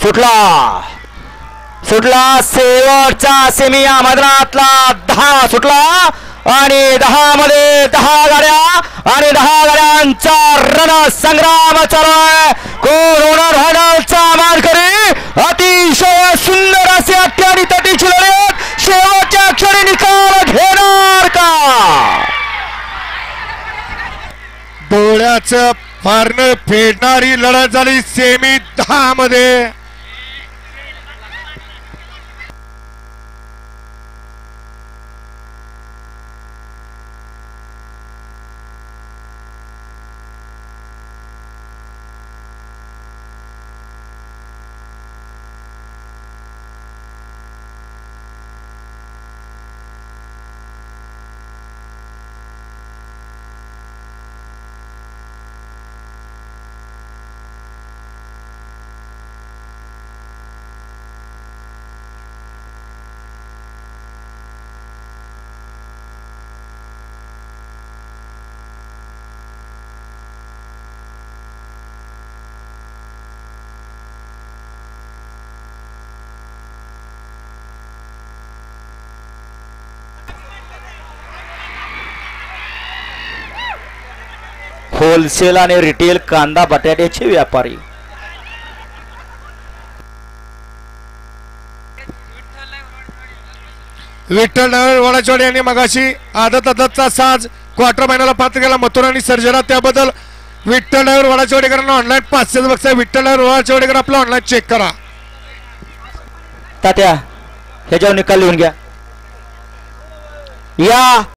सुटला शेवटचा सेमी या मैदानातला 10 सुटला आणि 10 मध्ये 10 गाड्या आणि 10 गाड्यांचा रणसंग्राम चालू आहे. कोण होणार फायनलचा मानकरी? अतिशय सुंदर असे अट्टी तटीची लढत. शेवटच्या क्षणी निकाल घेणार का? डोळ्याचं पारणं फेडणारी लढत झाली सेमी 10 मध्ये. होलसेल आणि रिटेल कांदा बटाट्याचे व्यापारी विठ्ठल नगर वडाचवाडी यांनी मगाशी आदतचा साज क्वार्टर फायनलला पात्र केला मथुरा आणि सर्जना. त्याबद्दल विठ्ठल नगर वडाचवाडीकरांना ऑनलाईन 500 बक्षीस. विठ्ठल नगर वडाचवाडीकर आपला ऑनलाईन चेक करा. तात्या ह्याच्यावर निकाल लिहून घ्या. या